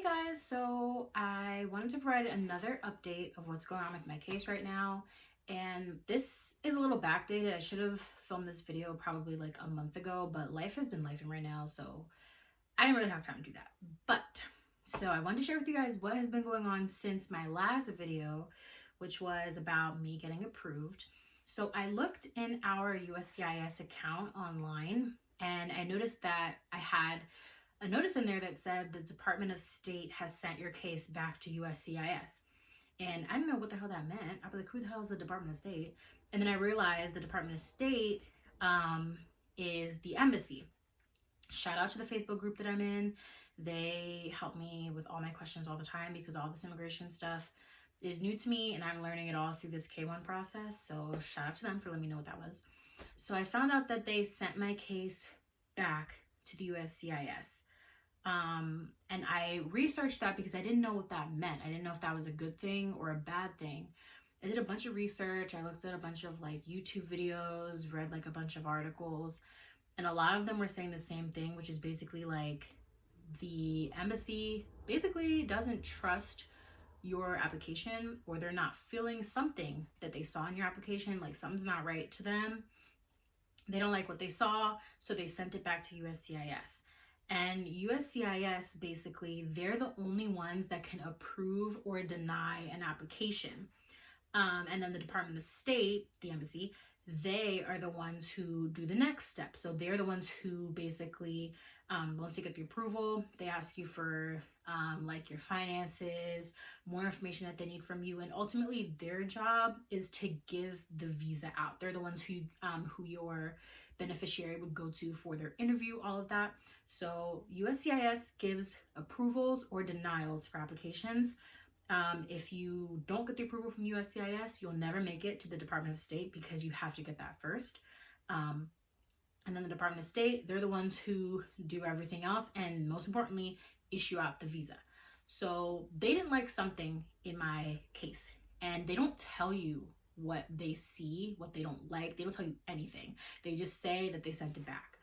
Guys, so I wanted to provide another update of what's going on with my case right now, and this is a little backdated. I should have filmed this video probably like a month ago, but life has been lifing right now, so I didn't really have time to do that. But so I wanted to share with you guys what has been going on since my last video, which was about me getting approved. So I looked in our USCIS account online, and I noticed that I had a notice in there that said the Department of State has sent your case back to USCIS. And I didn't know what the hell that meant. I was like, who the hell is the Department of State? And then I realized the Department of State is the embassy. Shout out to the Facebook group that I'm in. They help me with all my questions all the time because all this immigration stuff is new to me and I'm learning it all through this K-1 process. So shout out to them for letting me know what that was. So I found out that they sent my case back to the USCIS. And I researched that because I didn't know what that meant. I didn't know if that was a good thing or a bad thing. I did a bunch of research. I looked at a bunch of like YouTube videos, read like a bunch of articles, and a lot of them were saying the same thing, which is basically like the embassy basically doesn't trust your application, or they're not feeling something that they saw in your application, like something's not right to them. They don't like what they saw, so they sent it back to USCIS. And USCIS, basically, they're the only ones that can approve or deny an application. And then the Department of State, the embassy, they are the ones who do the next step. So they're the ones who basically, once you get the approval, they ask you for like your finances, more information that they need from you. And ultimately their job is to give the visa out. They're the ones who your beneficiary would go to for their interview, all of that. So USCIS gives approvals or denials for applications. If you don't get the approval from USCIS, you'll never make it to the Department of State because you have to get that first. And then the Department of State, they're the ones who do everything else and most importantly, issue out the visa. So they didn't like something in my case, and they don't tell you what they see, what they don't like. They don't tell you anything. They just say that they sent it back.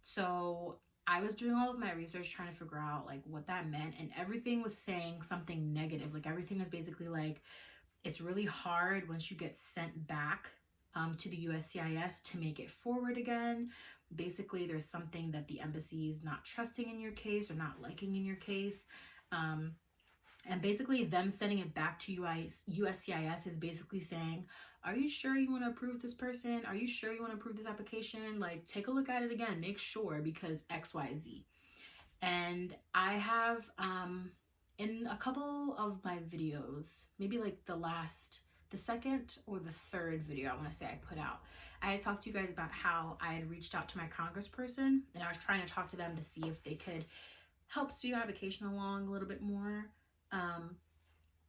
So I was doing all of my research trying to figure out like what that meant, and everything was saying something negative. Like everything is basically like, it's really hard once you get sent back to the USCIS to make it forward again. Basically, there's something that the embassy is not trusting in your case or not liking in your case. And basically them sending it back to USCIS is basically saying, are you sure you want to approve this person? Are you sure you want to approve this application? Like, take a look at it again, make sure, because XYZ. And I have, in a couple of my videos, maybe like the second or the third video I want to say I put out, I had talked to you guys about how I had reached out to my congressperson and I was trying to talk to them to see if they could help speed my application along a little bit more.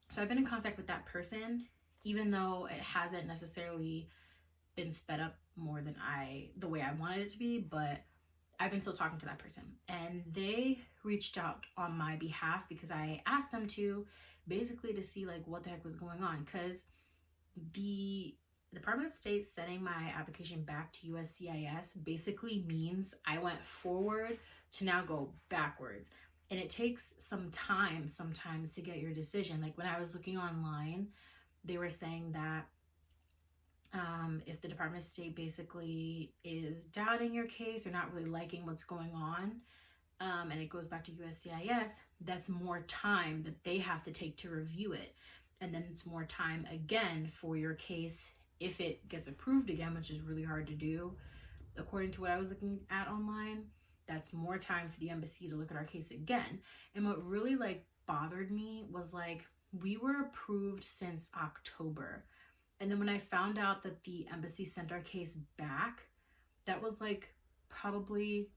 So I've been in contact with that person, even though it hasn't necessarily been sped up more than the way I wanted it to be, but I've been still talking to that person. And they reached out on my behalf because I asked them to, basically to see like what the heck was going on, because the Department of State sending my application back to USCIS basically means I went forward to now go backwards. And it takes some time sometimes to get your decision. Like when I was looking online, they were saying that if the Department of State basically is doubting your case or not really liking what's going on, and it goes back to USCIS, that's more time that they have to take to review it. And then it's more time again for your case if it gets approved again, which is really hard to do. According to what I was looking at online, that's more time for the embassy to look at our case again. And what really like bothered me was like, we were approved since October. And then when I found out that the embassy sent our case back, that was like probably,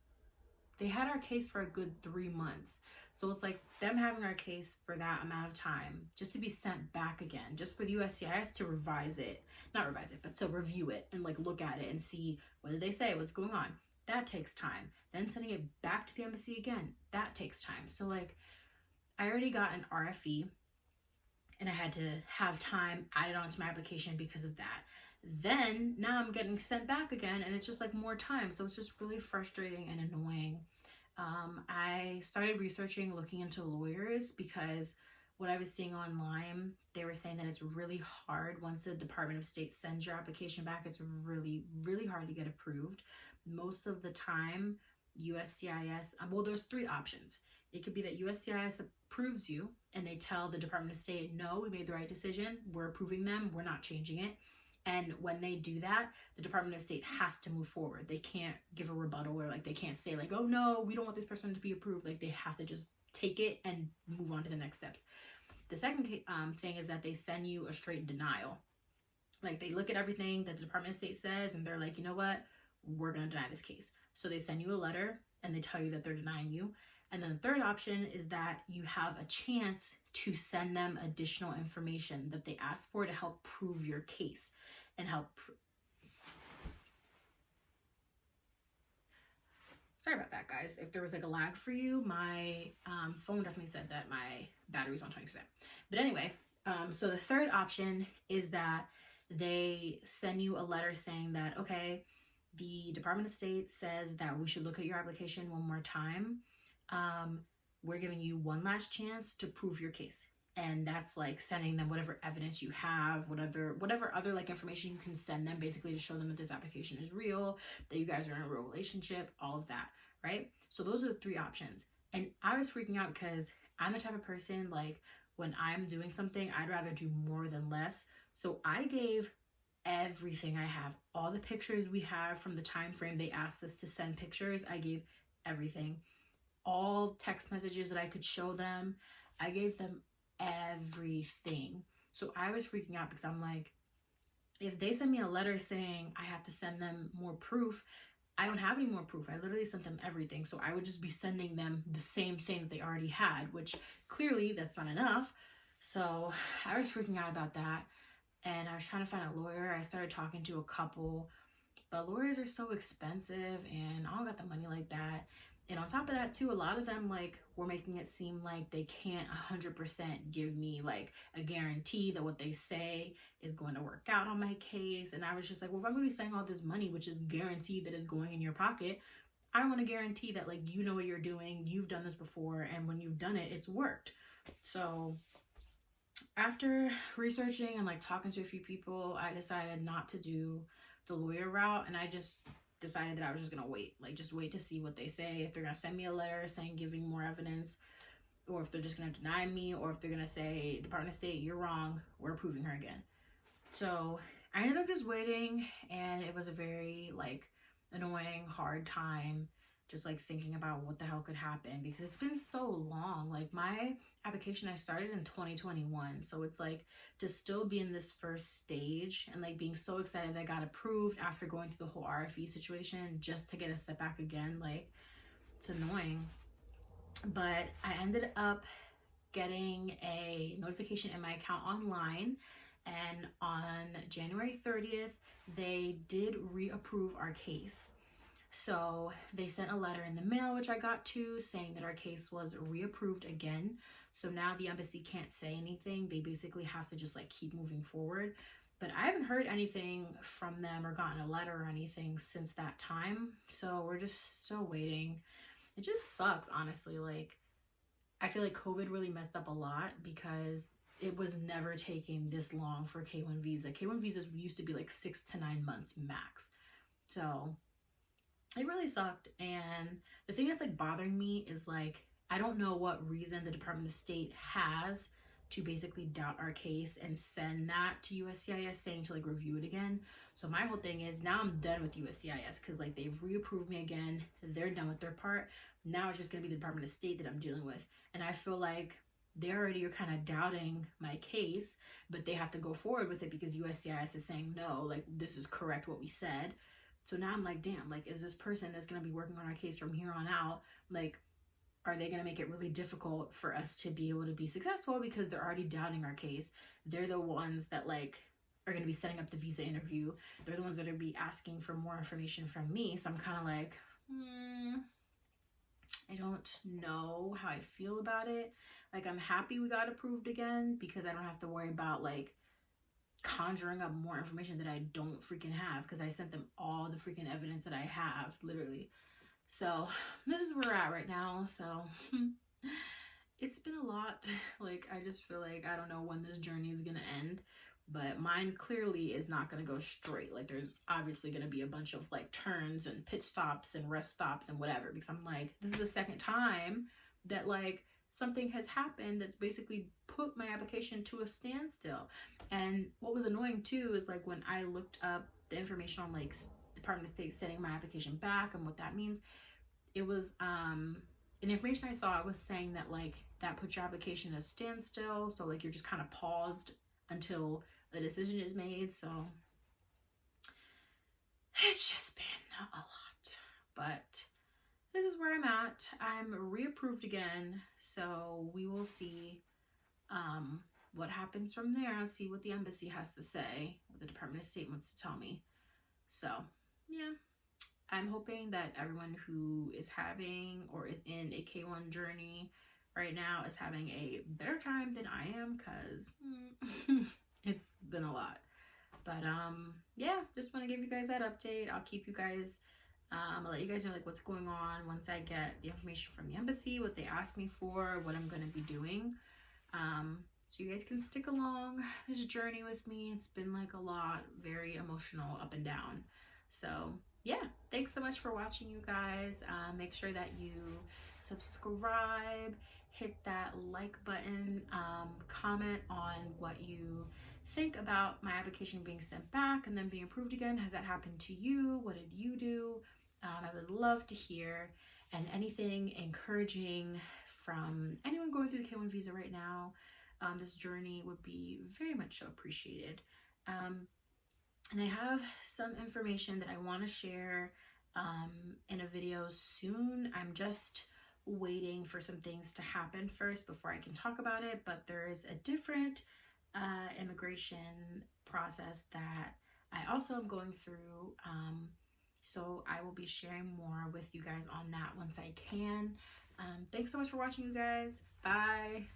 they had our case for a good 3 months. So it's like them having our case for that amount of time just to be sent back again, just for the USCIS to but to review it and like look at it and see what did they say, what's going on. That takes time. Then sending it back to the embassy again, that takes time. So like I already got an RFE and I had to have time added onto my application because of that. Then now I'm getting sent back again and it's just like more time. So it's just really frustrating and annoying. I started researching, looking into lawyers, because what I was seeing online, they were saying that it's really hard once the Department of State sends your application back. It's really, really hard to get approved. Most of the time, USCIS, well, there's three options. It could be that USCIS approves you and they tell the Department of State, no, we made the right decision, we're approving them, we're not changing it. And when they do that, the Department of State has to move forward. They can't give a rebuttal, or like they can't say like, oh no, we don't want this person to be approved. Like they have to just take it and move on to the next steps. The second thing is that they send you a straight denial. Like they look at everything that the Department of State says and they're like, you know what, we're going to deny this case. So they send you a letter and they tell you that they're denying you. And then the third option is that you have a chance to send them additional information that they ask for to help prove your case and help. Sorry about that, guys. If there was like a lag for you, my phone definitely said that my battery was on 20%. But anyway, so the third option is that they send you a letter saying that, okay, the Department of State says that we should look at your application one more time. We're giving you one last chance to prove your case. And that's like sending them whatever evidence you have, whatever other like information you can send them, basically to show them that this application is real, that you guys are in a real relationship, all of that, right? So those are the three options. And I was freaking out because I'm the type of person, like when I'm doing something, I'd rather do more than less. So I gave everything I have, all the pictures we have from the time frame they asked us to send pictures. I gave everything, all text messages that I could show them. I gave them everything. So I was freaking out because I'm like, if they send me a letter saying I have to send them more proof, I don't have any more proof. I literally sent them everything. So I would just be sending them the same thing that they already had, which clearly that's not enough. So I was freaking out about that. And I was trying to find a lawyer. I started talking to a couple, but lawyers are so expensive and I don't got the money like that. And on top of that too, a lot of them like were making it seem like they can't 100% give me like a guarantee that what they say is going to work out on my case. And I was just like, well, if I'm going to be spending all this money, which is guaranteed that it's going in your pocket, I want to guarantee that like you know what you're doing, you've done this before, and when you've done it, it's worked. So after researching and like talking to a few people, I decided not to do the lawyer route, and I just decided that I was just gonna wait, like just wait to see what they say, if they're gonna send me a letter saying giving more evidence, or if they're just gonna deny me, or if they're gonna say, Department of State, you're wrong, we're approving her again. So I ended up just waiting, and it was a very like annoying, hard time, just like thinking about what the hell could happen, because it's been so long. Like my application, I started in 2021, so it's like to still be in this first stage and like being so excited that I got approved after going through the whole RFE situation, just to get a setback again, like it's annoying. But I ended up getting a notification in my account online, and on January 30th they did reapprove our case. So they sent a letter in the mail, which I got to, saying that our case was reapproved again. So now the embassy can't say anything. They basically have to just like keep moving forward. But I haven't heard anything from them or gotten a letter or anything since that time. So we're just still waiting. It just sucks, honestly. Like, I feel like COVID really messed up a lot because it was never taking this long for K-1 visa. K-1 visas used to be like 6 to 9 months max. So it really sucked. And the thing that's like bothering me is like, I don't know what reason the Department of State has to basically doubt our case and send that to USCIS saying to like review it again. So my whole thing is now I'm done with USCIS because like they've reapproved me again. They're done with their part. Now it's just going to be the Department of State that I'm dealing with. And I feel like they already are kind of doubting my case, but they have to go forward with it because USCIS is saying, no, like this is correct what we said. So now I'm like, damn, like, is this person that's going to be working on our case from here on out, like, are they going to make it really difficult for us to be able to be successful because they're already doubting our case? They're the ones that, like, are going to be setting up the visa interview. They're the ones that are going to be asking for more information from me. So I'm kind of like, I don't know how I feel about it. Like, I'm happy we got approved again because I don't have to worry about, like, conjuring up more information that I don't freaking have because I sent them all the freaking evidence that I have, literally. So this is where we're at right now. So it's been a lot. Like, I just feel like I don't know when this journey is gonna end, but mine clearly is not gonna go straight. Like, there's obviously gonna be a bunch of like turns and pit stops and rest stops and whatever, because I'm like, this is the second time that like something has happened that's basically put my application to a standstill. And what was annoying too is like when I looked up the information on like Department of State sending my application back and what that means, it was the information I saw was saying that like that puts your application at a standstill, so like you're just kind of paused until a decision is made. So it's just been a lot, but this is where I'm at. I'm reapproved again, so we will see what happens from there. I'll see what the embassy has to say, what the Department of State wants to tell me. So yeah, I'm hoping that everyone who is having or is in a K-1 journey right now is having a better time than I am, because it's been a lot. But yeah, just want to give you guys that update. I'll keep you guys, I'll let you guys know like what's going on once I get the information from the embassy, what they asked me for, what I'm going to be doing. So you guys can stick along this journey with me. It's been like a lot, very emotional, up and down. So yeah, thanks so much for watching, you guys. Make sure that you subscribe, hit that like button, comment on what you think about my application being sent back and then being approved again. Has that happened to you? What did you do? I would love to hear, and anything encouraging from anyone going through the K-1 visa right now. This journey would be very much so appreciated. And I have some information that I want to share in a video soon. I'm just waiting for some things to happen first before I can talk about it, but there is a different immigration process that I also am going through. So I will be sharing more with you guys on that once I can. Thanks so much for watching, you guys. Bye.